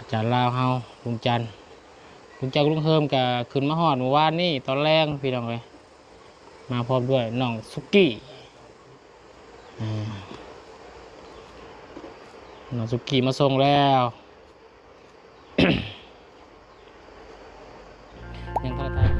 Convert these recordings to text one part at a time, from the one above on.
อาจารย์ลาวเฮาลุงจันทร์ลุงเฮิมกับขึ้นมาฮอดเมื่อวานนี่ตอนแรกพี่น้องเลยมาพร้อมด้วยน้องสุกี้น้องสุกี้มาส่งแล้ว ยังทันทัน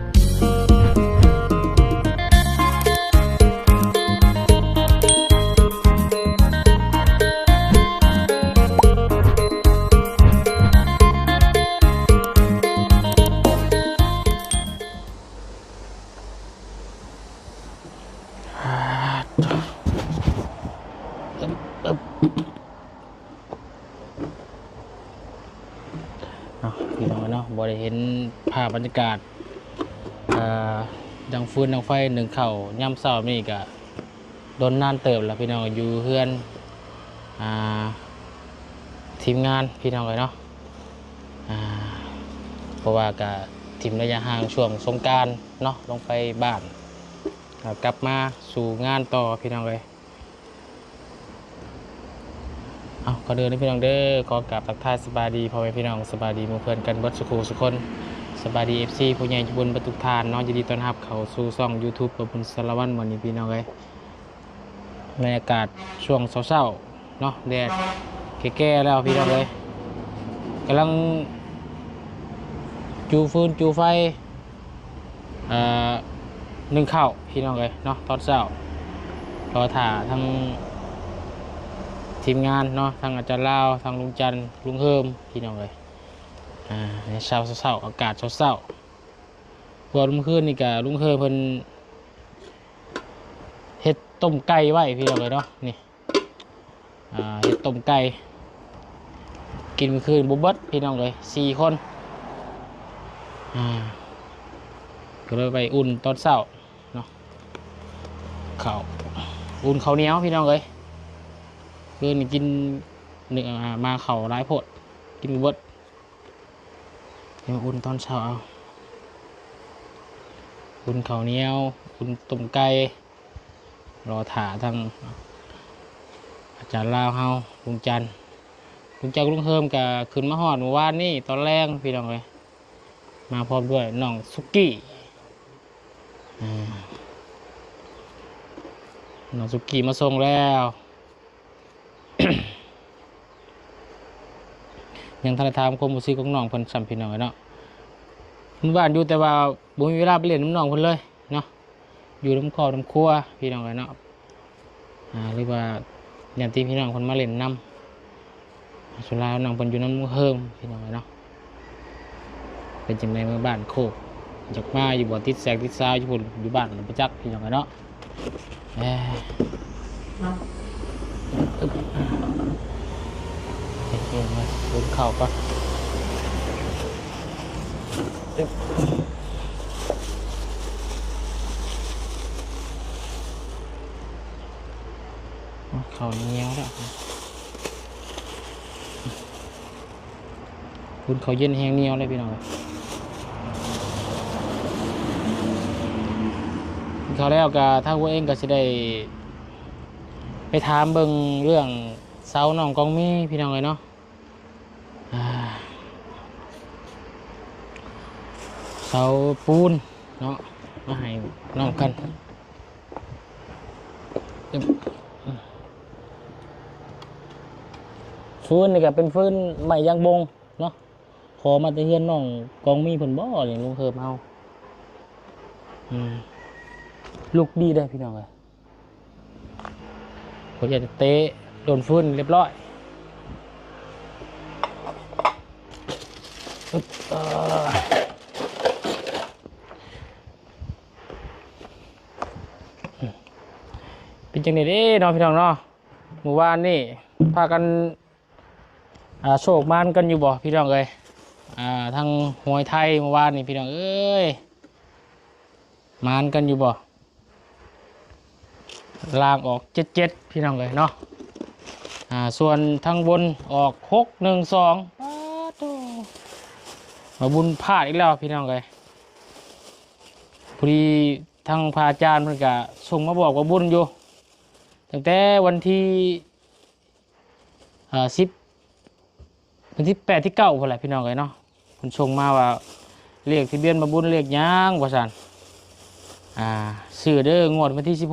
พี่น้องเนาะบ่ได้เห็นภาพบรรยากาศดังฟืนดังไฟหนึ่งเข่าย่ำเศร้านี่ก็โดนนานเติบแล้วพี่น้องอยู่เพื่อนทีมงานพี่น้องเลยเนาะเพราะว่ากับทีมระยะห่างช่วงสงกรานต์เนาะลงไปบ้านกลับมาสู่งานต่อพี่น้องเลยเอาขอเดินให้พี่น้องเด้อขอกราบทักทายสบายดีพ่อแม่พี่น้องสบายดีหมู่เพื่อนกันเบิดสุขสุขคนสบายดีFCผู้ใหญ่บุญประตูทานเนาะยินดีต้อนรับเข้าสู่ช่อง YouTube กับบุญสารวัตรวันนี้พี่น้องเลยบรรยากาศช่วงเช้าๆเนาะแดดแก่ๆแล้วพี่น้องเลยกำลังจูฟืนจูไฟนึ่งข้าวพี่น้องเลยเนาะตอนเช้ารอถ่าทั้งทีมงานเนาะทางอาจารย์ลาวทางลุงจันทร์ลุงเฮิมพี่น้องเลยในเช้าอากาศเช้าพอลุงขึ้นนี่กะลุงเฮิมเพิ่นเฮ็ดต้มไก่ไว้พี่น้องเลยเนาะนี่เฮ็ดต้มไก่กินเมื่อคืนบุบเบิ้ลพี่น้องเลย4 คนก็เลยไปอุ่นตอนเช้าเนาะข้าวอุ่นข้าวเหนียวพี่น้องเลยเพื่อนกินเนื้อมาเข่าร้ายโพดกินบุบเบิ้ลเดี๋ยวอุ่นตอนเช้าเอาอุ่นข้าวเหนียวอุ่นต้มไก่รอถาทางอาจารย์ลาวเฮาลุงจันทร์ลุงเฮิมกับขึ้นมาฮอดเมื่อวานนี่ตอนแรกพี่น้องเลยมาพร้อมด้วยน้องสุกี้น้องสุกี้มาส่งแล้ว ยังทันทามความรู้สึกของน้องเพิ่นซ้ำพี่น้องเนาะมันบ้านอยู่แต่ว่าบ่มีเวลาไปเล่นน้ำน้องเพิ่นเลยเนาะอยู่น้ำครอบน้ำครัวพี่น้องเนาะหรือว่าญาติพี่น้องเพิ่นมาเล่นน้ำสุดท้ายน้องเพิ่นอยู่น้ำเฮิมพี่น้องเนาะเป็นจังไดเมื่อบ้านโคกจากมาอยู่บ่ติดแสงติดซาวอยู่พุ่นอยู่บ้านประจักษ์พี่น้องเนาะเองเลยบนเข่าก็เข่าเงี้ยวแล้วบนเขาเย็นแห้งเงี้ยวเลยพี่น้องเขาแล้วก็ถ้าว่าเองก็จะได้ไปถามเบิ่งเรื่องเสาน้องกองมีพี่น้องเลยเนาะเสาปูนเนาะมาให้น้องกันฟืนนี่ก็เป็นฟืนใหม่ยางบงเนาะขอมาแต่เฮือนน้องกองมีเพิ่นบ่อย่างลุงเฮิมเอาลูกดีได้พี่น้องเลยผมอยากจะเตะโดนฟืนเรียบร้อยเป็นจังได๋เด้น้องพี่น้องเนาะเมื่อวานนี่พากันโชคมานกันอยู่บ่พี่น้องเอ้ยทางหวยไทยเมื่อวานนี่พี่น้องเอ้ยมานกันอยู่บ่ลางออก77พี่น้องเลยเนาะส่วนทางบนออก612มาบุญพลาดอีกแล้วพี่น้องเลยพอดีทางพระอาจารย์เพิ่นก็ส่งมาบอกว่าบุญอยู่ตั้งแต่วันที่10 วันที่8ที่9พุ่นแหละพี่น้องเอ้ยเนาะเพิ่นส่งมาว่าเลขทะเบียนบ่บุญเลขหยังว่าซั่นซื้อเด้องวดวันที่16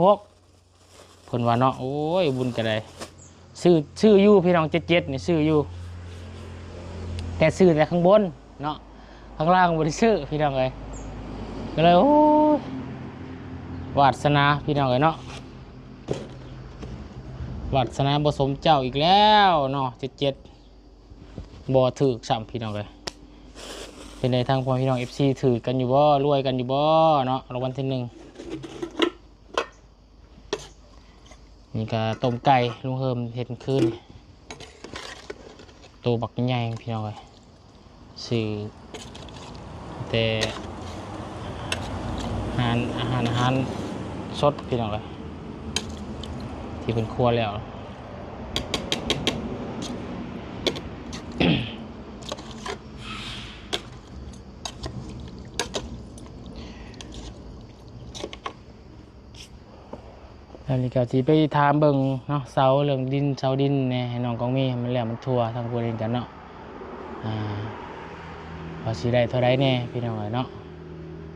เพิ่นว่าเนาะโอ้ยบุญก็ได้ซื้ออยู่พี่น้อง77นี่ซื้ออยู่แต่ซื้อแต่ข้างบนเนาะข้างล่างบ่ได้ซื้อพี่น้องเอ้ยก็เลยโอ้ยวาสนาพี่น้องเอ้ยเนาะวาสนาบ่สมเจ้าอีกแล้วเนาะ77บ่ถูกซ้ำพี่น้องเอ้ยเป็นในทางพ่อพี่น้อง FC ถือกันอยู่บ่รวยกันอยู่บ่เนาะรางวัลที่1นี่ก็ต้มไก่ลุงเฮิมเฮ็ดคืนตัวบักใหญ่พี่น้องเอ้ยซื้อแต่อาหารสดพี่น้องเอ้ยที่เป็นครัวแล้วแล้วนี่ก็สิไปถามเบิ่งเนาะเสาเรื่องดินเสาดินแน่ให้น้องกองมีมันแล้วมันทั่วทั้งประเทศกันเนาะพอสิได้เท่าใดแน่พี่น้องเอ้ยเนาะ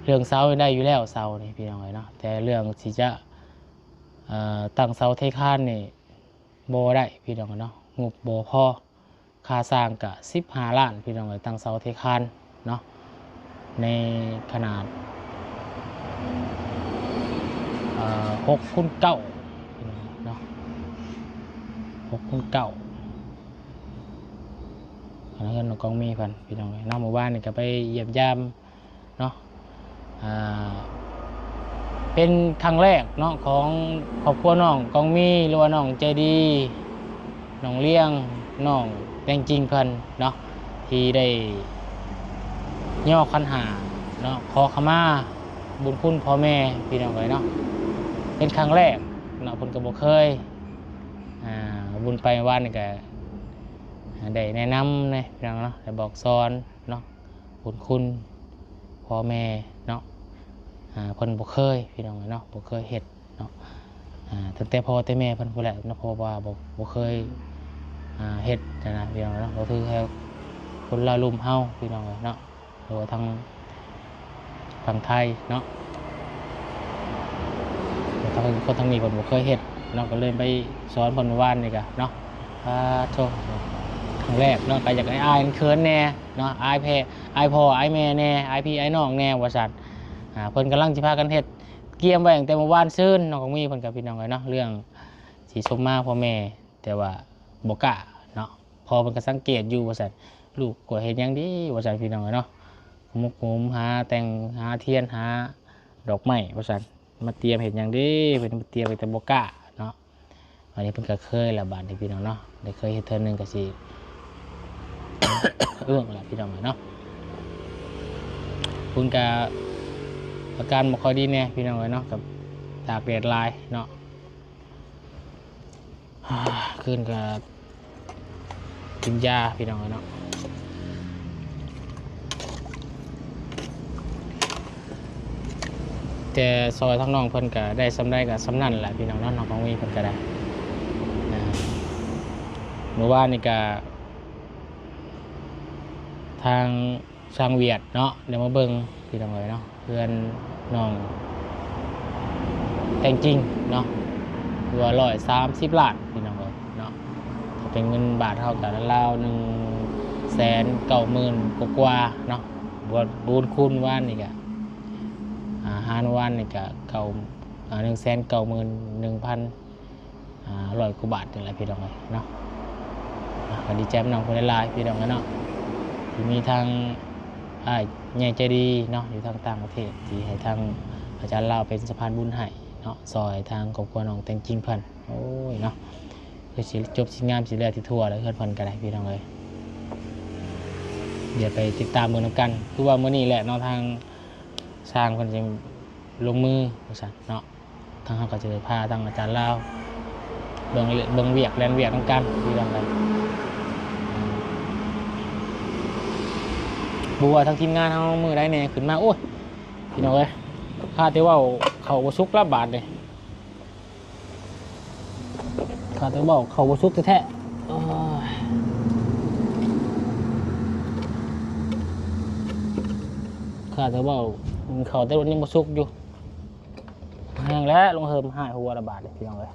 เรื่องเสาได้อยู่แล้วเสานี่พี่น้องเอ้ยเนาะแต่เรื่องที่จะตั้งเสาเทคานนี่บ่ได้พี่น้องเอ้ยเนาะงบบ่พอค่าสร้างก็15 ล้านพี่น้องเอ้ยตั้งเสาเทคานเนาะในขนาด6x9เนาะ6x9อันนั้นน้องกองมีพันพี่น้องน้องหมู่บ้านนี่ก็ไปเยี่ยมยามเนาะเป็นครั้งแรกเนาะของครอบครัวน้องกองมีหรือว่าน้องใจดีน้องเลี้ยงน้องแตงจริงพันเนาะที่ได้ย่อขันหาเนาะขอขมาบุญคุณพ่อแม่พี่น้องเลยเนาะเป็นครั้งแรกเนาะเพิ่นก็บ่เคยบุญไปวันนี่ก็ได้แนะนำเลยพี่น้องเนาะได้บอกสอนเนาะบุญคุณพ่อแม่เนาะเพิ่นบ่เคยพี่น้องเนาะบ่เคยเฮ็ดเนาะตั้งแต่พ่อแต่แม่เพิ่นพู้นแหละเนาะเพราะว่าบ่เคยเฮ็ดนะพี่น้องเนาะก็คือแค่คนละลุ่มเฮาพี่น้องเนาะหรือว่าทางฝั่งไทยเนาะคนทางนี้ผมบ่เคยเฮ็ดเนาะก็เลยไปสอนเพิ่นว่านนี่ก็เนาะโทษครั้งแรกเนาะก็อยากให้อายเขินแน่เนาะอายพ่ออายแม่แน่อายพี่อายน้องแน่ว่าซั่นเพิ่นกำลังสิพากันเฮ็ดเกียมไว้ตั้งแต่เมื่อวานซืนน้องก็มีเพิ่นกับพี่น้องเนาะเรื่องสิสมมาพ่อแม่แต่ว่าบ่กล้าเนาะพอเพิ่นก็สังเกตอยู่ว่าซั่นลูกก็เฮ็ดหยังดีว่าซั่นพี่น้องเนาะมุกมุมหาแต่งหาเทียนหาดอกไม้ว่าซั่นมาเตรียมเห็นอย่างดีเป็นมาเตรียมไปแต่บก้าเนาะอันนี้เพิ่นก็เคยละบาดที่พี่น้องเนาะได้เคยเห็นเทื่อนึงก็สิ เอื้องแหละพี่น้องเนาะคุณกะอาการบ่ค่อยดีแน่พี่น้องเนาะกับตากแดดลายเนาะคืนก็กินยาพี่น้องเนาะแต่ซอยทั้งน้องเพิ่นก็ได้สำได้กับสำนั่นแหละพี่น้องน้องของมีเพิ่นก็ได้เมื่อวานนี่ก็ทางช่างเวียดเนาะเดี๋ยวมาเบิ่งพี่น้องเลยเนาะเพื่อนน้องแต่งจริงเนาะว่า130 ล้านพี่น้องเลยเนาะถ้าเป็นเงินบาทเท่ากับราว190,000 กว่าเนาะบุญคุณว่านนี่ก็หารวันนี่ก็191,100 กว่าบาทนี่แหละพี่น้องเลยเนาะก็ดีใจน้องคนหลายพี่น้องเนาะที่มีทางใหญ่ใจดีเนาะอยู่ทางต่างประเทศที่ให้ทางอาจารย์ลาวเป็นสะพานบุญให้เนาะซอยทางครอบครัวน้องแต่งจริงเพิ่นโอ้ยเนาะคือสิจบสิงามสิเลือที่ทั่วแล้วเพิ่นก็ได้พี่น้องเลยเดี๋ยวไปติดตามเบิ่งนำกันคือว่ามื้อนี้แหละเนาะทางสร้างเพิ่นสิลงมือว่าซั่นเนาะทางเฮาก็จะพาทางอาจารย์ลาวเบิ่งเวียกแลนเวียกนำกันพี่น้องเลยบัวทั้งทีมงานทั้งมือได้เนี่ยขึ้นมาโอ้ยพี่น้องเอ้ยข้าแต่ว่าเขาบสุกรับบาทเลยข้าแต่ว่าเขาบสุกแท้ ข้าจะว่าเขาแต่วันนี้มาซุกอยู่แห้งแล้วลงเฮิมหายหัวระบาดเลยพี่น้องเลย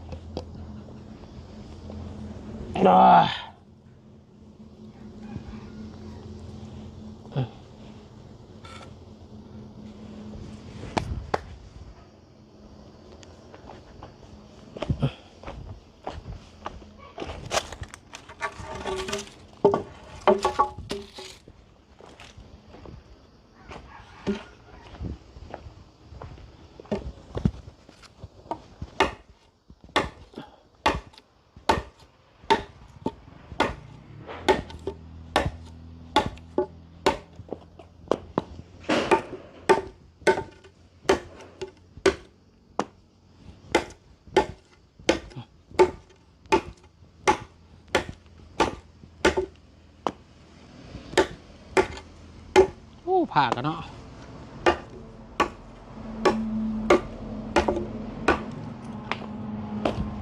ผ่ากันเนาะ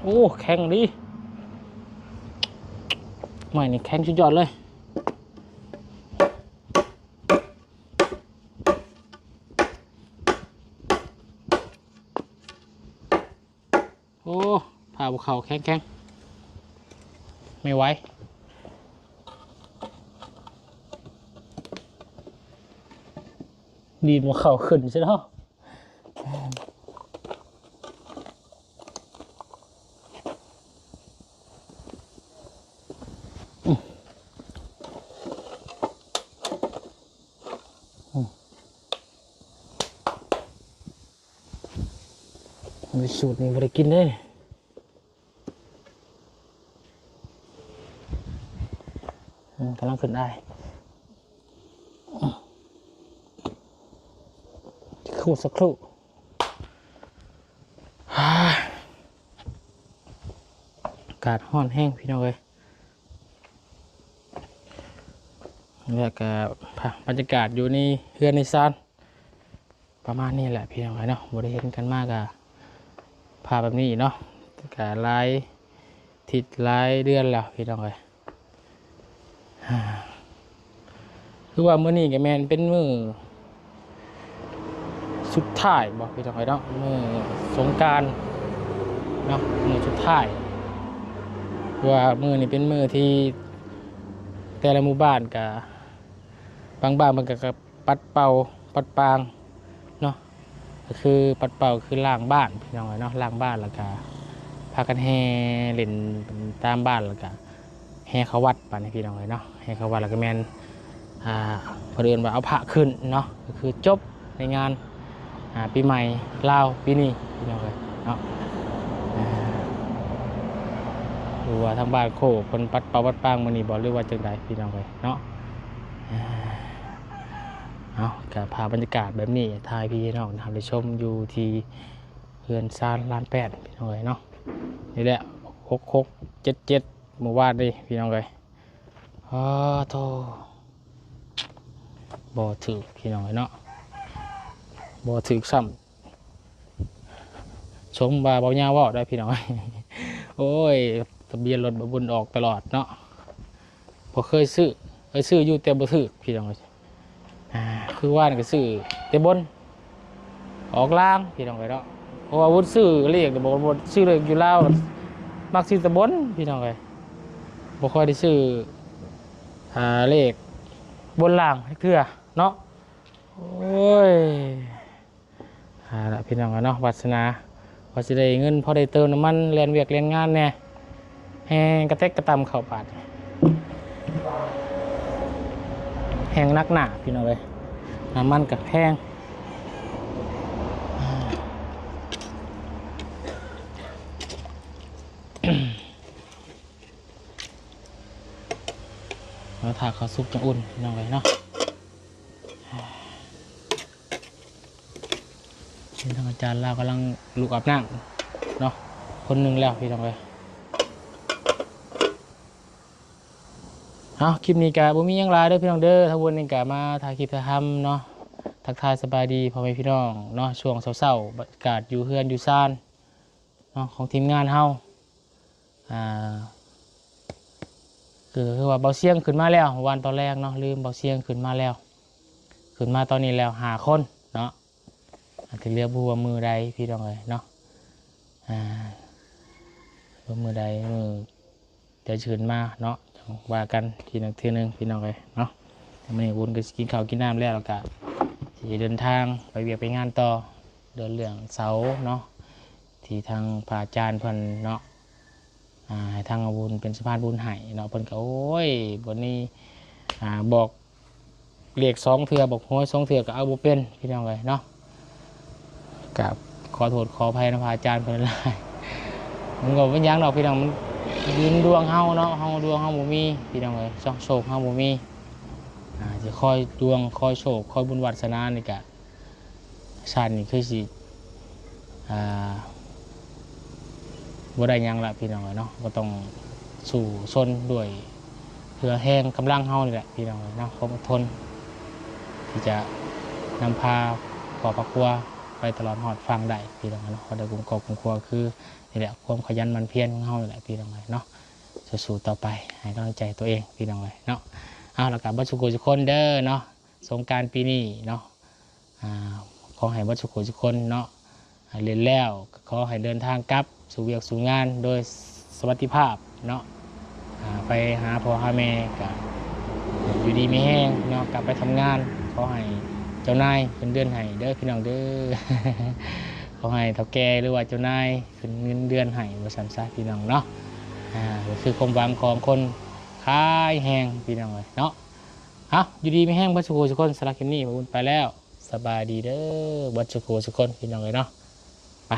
โอ้แข็งดิไม่นี่แข็งสุดยอดเลยโอ้ผ่าบุกเขาแข็งไม่ไหวดีมาเข่าขึ้นใช่ไหมมีสูตรนี้บริกินได้กำลังขึ้นได้ครู่สักครู่อากาศร้อนแห้งพี่น้องเลยแล้วก็บรรยากาศอยู่ในเฮือนในซานประมาณนี้แหละพี่น้องเลยเนาะบริเห็นกันมากอะพาแบบนี้เนาะกาลายทิศลายเดือนแล้วพี่น้องเลยคือว่ามื้อนี้กับแมนเป็นมื้อสุดท้ายบอกพี่น้องเลยเนาะมื้อสงกรานต์เนาะมื้อสุดท้ายว่ามื้อนี้เป็นมื้อที่แต่ละหมู่บ้านกับบางบ้านมันก็ปัดเป่าปัดปางเนาะก็คือปัดเป่าคือล้างบ้านพี่น้องเลยเนาะล้างบ้านแล้วก็พากันแห่เล่นตามบ้านแล้วก็แห่เขาวัดป่ะนี่พี่น้องเลยเนาะแห่เขาวัดแล้วก็แมนพอเดินว่าเอาพระขึ้นเนาะก็คือจบในงานปีใหม่ลาวปีนี้พี่น้องเลยเนาะหรือว่าทางบ้านโคคนปัดเป่าปัดปางมันนี่บอกเรื่องว่าจังใดพี่น้องเลยเนาะเอากับพาบรรยากาศแบบนี้ทายพี่น้องทำได้ชมอยู่ที่เฮือนซานลานแปดพี่น้องเลยเนาะนี่แหละ6677หมู่บ้านนี่พี่น้องเลยโธ่บ่ถือพี่น้องเลยเนาะบ่ถือซ้ำชมว่าเบาหญ้าว่าได้พี่น้องโอ้ยทะเบียนรถบนออกตลอดเนาะพอเคยซื้ออยู่แต่บ่ถือพี่น้องเลยคือว่านี่ก็ซื้อเตบนออกล่างพี่น้องเลยเนาะเพราะว่าวุฒิซื้อเลขแต่บอกว่าซื้อเลขอยู่ลาวมักซื้อตะบนพี่น้องเลยบ่ค่อยได้ซื้อเลขบนล่างเทื่อเนาะโอ้ยละพี่น้องเนาะวาสนาพอจะได้เงินพอได้เติมน้ำมันเรียนเวียกเรียนงานเนี่ยแห้งกระเทกกระตำเข่าปาดแห้งนักหนาพี่น้องเลยน้ำมันกับแห้งแล้วถาข้าวซุปจะอุ่นพี่น้องเลยเนาะทางอาจารย์เรากำลังลุกอาบน้ำเนาะคนหนึ่งแล้วพี่น้องเลยคลิปนี้กะบ่มียังไรเด้อพี่น้องเด้อทั้งวันนี้กะมาถ่ายคลิปถ่ายทำเนาะทักทายสบายดีพ่อแม่พี่น้องเนาะช่วงเศร้าๆบรรยากาศอยู่เฮือนอยู่ซ่านเนาะของทีมงานเฮาคือว่าเบาเสียงขึ้นมาแล้ววันตอนแรกเนาะลืมเบาเสียงขึ้นมาแล้ว ขึ้นมาตอนนี้แล้ว5 คนเนาะอาจจะเรียกผู้ว่ามือใดพี่น้องเลยเนาะว่ามือใดมือจะเชิญมาเนาะว่ากันทีนึงพี่น้องเลยเนาะวันนี้วุ้นก็กินข้าวกินน้ำแล้วก็จะเดินทางไปเวียกไปงานต่อเดินเรื่องเสาเนาะที่ทางพระอาจารย์เพิ่นเนาะให้ทางบุญเป็นสะพานบุญให้เนาะเพิ่นก็โอ้ยวันนี้บอกเรียก2 เทื่อบอกโห้ย2 เทื่อก็เอาบ่เป็นพี่น้องเลยเนาะกับขอโทษขออภัยนะพระอาจารย์เพิ่นหลายมันก็เป็นยังดอกพี่น้องมันยืนดวงเฮาเนาะเฮาดวงเฮาบ่มีพี่น้องเลยโชคเฮาบ่มีจะคอยดวงคอยโชคคอยบุญวาสนานี่ก็ชาตินี้คือสิบ่ได้ยังละพี่น้องเนาะก็ต้องสู่ชนด้วยเพื่อแห้งกำลังเฮานี่แหละพี่น้องเนาะความอดทนที่จะนำพาครอบครัวไปตลอดหอดฟังได้พี่น้องเนาะความได้กลุ่มครอบครัวคือนี่แหละความขยันหมั่นเพียรของเฮานี่แหละพี่น้องเนาะสู้ๆต่อไปให้กำลังใจตัวเองพี่น้องเนาะแล้วก็บัดสุขทุกคนเด้อเนาะสงกรานต์ปีนี้เนาะขอให้บัดสุขทุกคนเนาะเรียนแล้วขอให้เดินทางกลับสู่เวียกสู่งานโดยสวัสดิภาพเนาะไปหาพ่อหาแม่กับอยู่ดีไม่แห้งเนาะกลับไปทำงานขอให้เจ้านายเป็นเดือนให้เด้อพี่น้องเด้อ ขอให้เฒ่าแก่หรือว่าเจ้านายเป็นเงินเดือนให้บริษัทซะพี่น้องเนาะก็คือความหวังของคนขายแห้งพี่น้องเลยเนาะอยู่ดีไม่แห้งบัดสุขทุกคนสลักคลิปนี้มาบุญไปแล้วสบายดีเด้อบัดสุขทุกคนพี่น้องเลยเนาะไป